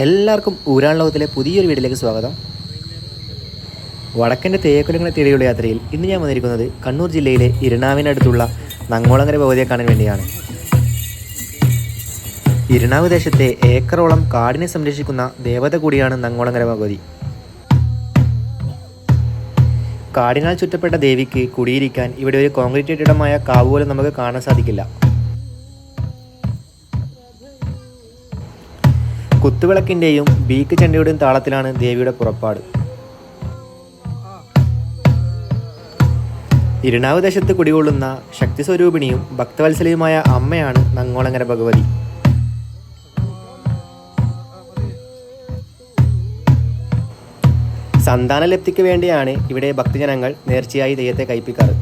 എല്ലാവർക്കും ഊരാൻ ലോകത്തിലെ പുതിയൊരു വീഡിയോയിലേക്ക് സ്വാഗതം. വടക്കൻ്റെ തേക്കുലങ്ങളെ തേടിയുള്ള യാത്രയിൽ ഇന്ന് ഞാൻ വന്നിരിക്കുന്നത് കണ്ണൂർ ജില്ലയിലെ ഇരിണാവിനടുത്തുള്ള നങ്ങോളങ്ങര ഭഗവതിയെ കാണാൻ വേണ്ടിയാണ്. ഇരിണാവ് ദേശത്തെ ഏക്കറോളം കാടിനെ സംരക്ഷിക്കുന്ന ദേവത കൂടിയാണ് നങ്ങോളങ്ങര ഭഗവതി. കാടിനാൽ ചുറ്റപ്പെട്ട ദേവിക്ക് കുടിയിരിക്കാൻ ഇവിടെ ഒരു കോൺക്രീറ്റ് കെട്ടിടമായ കാവ് പോലും നമുക്ക് കാണാൻ സാധിക്കില്ല. കുത്തുവിളക്കിൻ്റെയും ബീക്ക് ചെണ്ടയുടെയും താളത്തിലാണ് ദേവിയുടെ പുറപ്പാട്. ഇരിണാവ് ദേശത്ത് കുടികൊള്ളുന്ന ശക്തി സ്വരൂപിണിയും ഭക്തവത്സലയുമായ അമ്മയാണ് നങ്ങോളങ്ങര ഭഗവതി. സന്താനലബ്ധിക്ക് വേണ്ടിയാണ് ഇവിടെ ഭക്തജനങ്ങൾ നേർച്ചയായി ദൈവത്തെ കൈപ്പിക്കാറ്.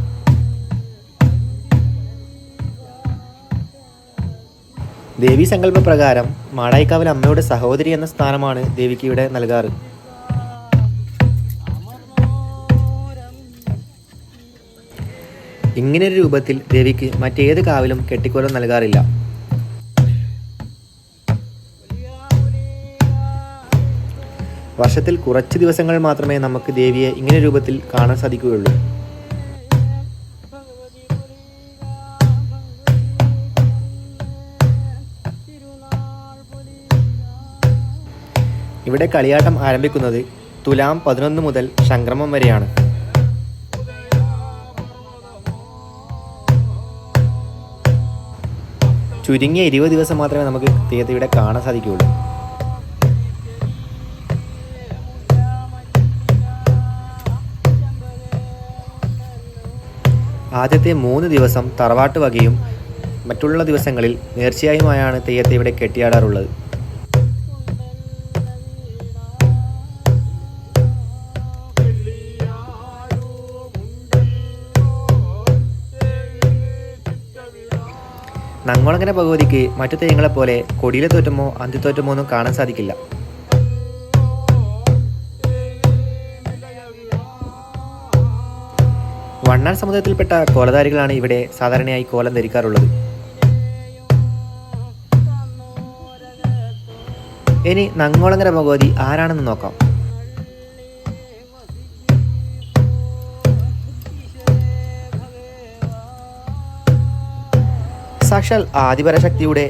ദേവീ സങ്കല്പപ്രകാരം മാടായിക്കാവിൽ അമ്മയുടെ സഹോദരി എന്ന സ്ഥാനമാണ് ദേവിക്ക് ഇവിടെ നൽകാറ്. ഇങ്ങനൊരു രൂപത്തിൽ ദേവിക്ക് മറ്റേത് കാവിലും കെട്ടിക്കോലം നൽകാറില്ല. വർഷത്തിൽ കുറച്ച് ദിവസങ്ങൾ മാത്രമേ നമുക്ക് ദേവിയെ ഇങ്ങനെ രൂപത്തിൽ കാണാൻ സാധിക്കുകയുള്ളൂ. ഇവിടെ കളിയാട്ടം ആരംഭിക്കുന്നത് തുലാം 11 മുതൽ സംക്രമം വരെയാണ്. ചുരുങ്ങിയ 20 ദിവസം മാത്രമേ നമുക്ക് തെയ്യത്തെ ഇവിടെ കാണാൻ സാധിക്കുകയുള്ളൂ. ആദ്യത്തെ 3 ദിവസം തറവാട്ട് വകയും മറ്റുള്ള ദിവസങ്ങളിൽ നേർച്ചയായുമായാണ് തെയ്യത്തെ ഇവിടെ കെട്ടിയാടാറുള്ളത്. നങ്ങോളങ്ങര ഭഗവതിക്ക് മറ്റു തെയ്യങ്ങളെപ്പോലെ കൊടിയിലെ തോറ്റമോ അന്തിത്തോറ്റമോ ഒന്നും കാണാൻ സാധിക്കില്ല. വണ്ണാൻ സമുദായത്തിൽപ്പെട്ട കോലധാരികളാണ് ഇവിടെ സാധാരണയായി കോലം ധരിക്കാറുള്ളത്. ഇനി നങ്ങോളങ്ങര ഭഗവതി ആരാണെന്ന് നോക്കാം. സാക്ഷാൽ ആദിപരശക്തിയുടെ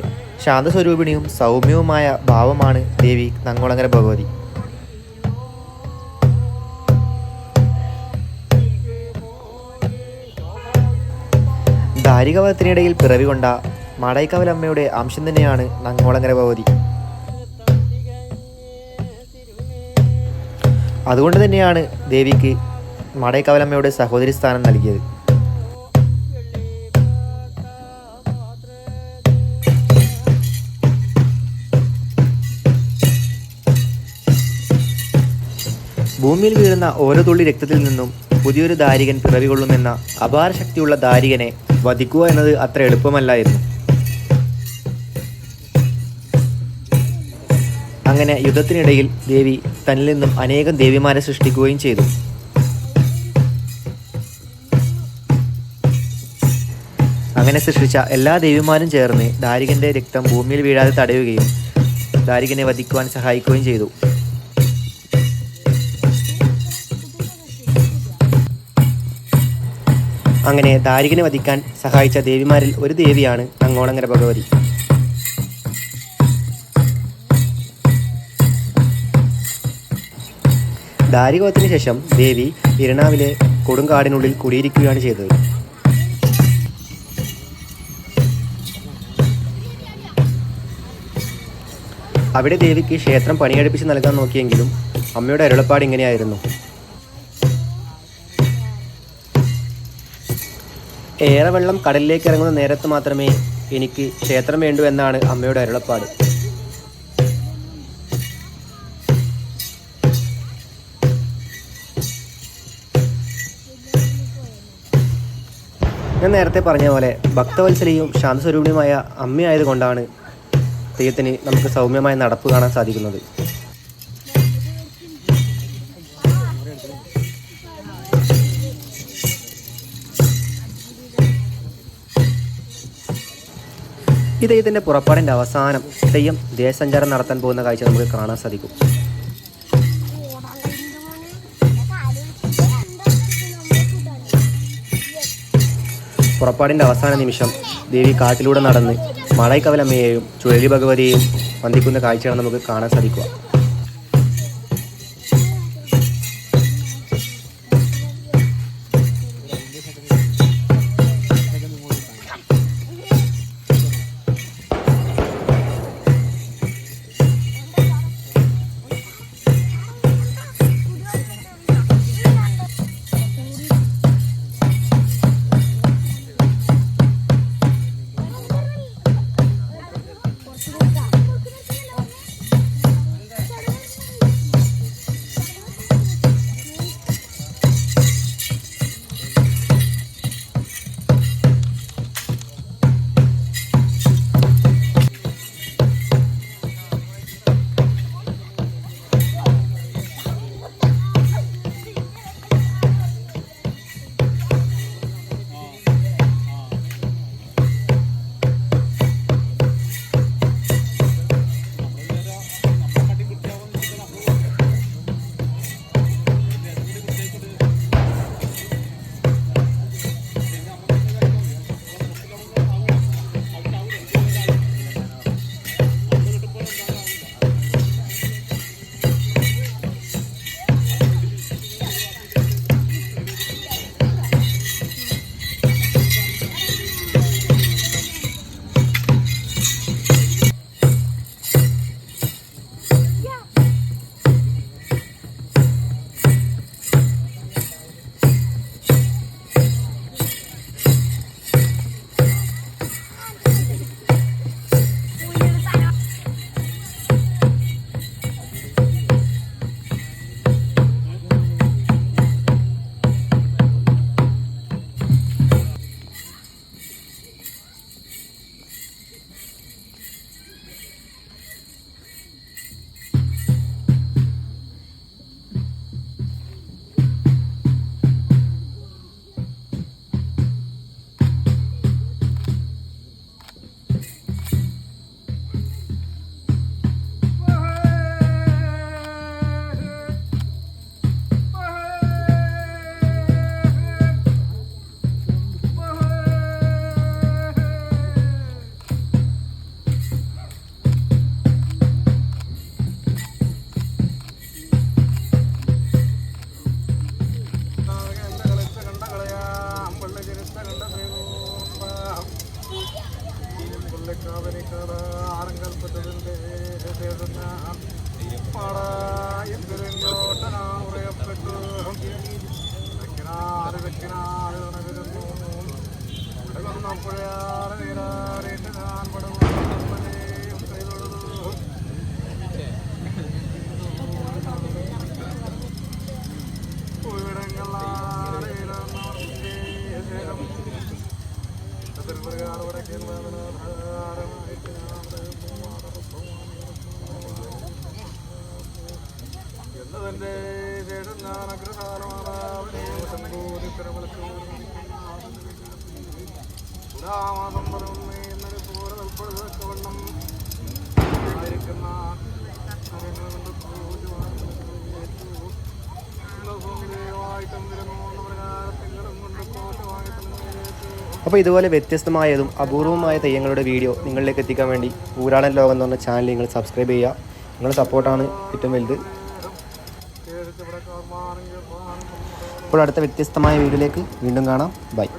ശാന്തസ്വരൂപിണിയും സൗമ്യവുമായ ഭാവമാണ് ദേവി നങ്ങോളങ്ങര ഭഗവതി. ദാരികവധത്തിനിടയിൽ പിറവി കൊണ്ട മാടായിക്കാവിലമ്മയുടെ അംശം തന്നെയാണ് നങ്ങോളങ്ങര ഭഗവതി. അതുകൊണ്ട് തന്നെയാണ് ദേവിക്ക് മാടായിക്കാവിലമ്മയുടെ സഹോദരി സ്ഥാനം നൽകിയത്. ഭൂമിയിൽ വീഴുന്ന ഓരോ തുള്ളി രക്തത്തിൽ നിന്നും പുതിയൊരു ദാരികൻ പിറവികൊള്ളുമെന്ന അപാര ശക്തിയുള്ള ദാരികനെ വധിക്കുക എന്നത് അത്ര എളുപ്പമല്ലായിരുന്നു. അങ്ങനെ യുദ്ധത്തിനിടയിൽ ദേവി തന്നിൽ നിന്നും അനേകം ദേവിമാരെ സൃഷ്ടിക്കുകയും ചെയ്തു. അങ്ങനെ സൃഷ്ടിച്ച എല്ലാ ദേവിമാരും ചേർന്ന് ദാരികന്റെ രക്തം ഭൂമിയിൽ വീഴാതെ തടയുകയും ദാരികനെ വധിക്കുവാൻ സഹായിക്കുകയും ചെയ്തു. അങ്ങനെ ദാരികനെ വധിക്കാൻ സഹായിച്ച ദേവിമാരിൽ ഒരു ദേവിയാണ് നങ്ങോളങ്ങര ഭഗവതി. ദാരികവധത്തിന് ശേഷം ദേവി ഇരിണാവിലെ കൊടുങ്കാടിനുള്ളിൽ കുടിയിരിക്കുകയാണ് ചെയ്തത്. അവിടെ ദേവിക്ക് ക്ഷേത്രം പണിയെടുപ്പിച്ച് നൽകാൻ നോക്കിയെങ്കിലും അമ്മയുടെ അരുളപ്പാട് ഇങ്ങനെയായിരുന്നു. ഏറെ വെള്ളം കടലിലേക്ക് ഇറങ്ങുന്ന നേരത്ത് മാത്രമേ എനിക്ക് ക്ഷേത്രം വേണ്ടൂ എന്നാണ് അമ്മയുടെ അരുളപ്പാട്. ഞാൻ നേരത്തെ പറഞ്ഞ പോലെ ഭക്തവത്സലയും ശാന്തസ്വരൂപിണിയുമായ അമ്മയായതുകൊണ്ടാണ് തെയ്യത്തിന് നമുക്ക് സൗമ്യമായ നടപ്പ് കാണാൻ സാധിക്കുന്നത്. ഈ തെയ്യത്തിൻ്റെ പുറപ്പാടിൻ്റെ അവസാനം തെയ്യം ദേശസഞ്ചാരം നടത്താൻ പോകുന്ന കാഴ്ച നമുക്ക് കാണാൻ സാധിക്കും. പുറപ്പാടിൻ്റെ അവസാന നിമിഷം ദേവി കാട്ടിലൂടെ നടന്ന് മാളൈക്കവലമ്മയെയും ചുഴലി ഭഗവതിയെയും വന്ദിക്കുന്ന കാഴ്ചയാണ് നമുക്ക് കാണാൻ സാധിക്കുക. അപ്പോൾ ഇതുപോലെ വ്യത്യസ്തമായതും അപൂർവമായ തെയ്യങ്ങളുടെ വീഡിയോ നിങ്ങളിലേക്ക് എത്തിക്കാൻ വേണ്ടി ഊരാളൻ ലോകം എന്ന് പറഞ്ഞ ചാനൽ നിങ്ങൾ സബ്സ്ക്രൈബ് ചെയ്യുക. നിങ്ങളുടെ സപ്പോർട്ടാണ് ഏറ്റവും വലുത്. അപ്പോൾ അടുത്ത വ്യത്യസ്തമായ വീഡിയോയിലേക്ക് വീണ്ടും കാണാം. ബൈ.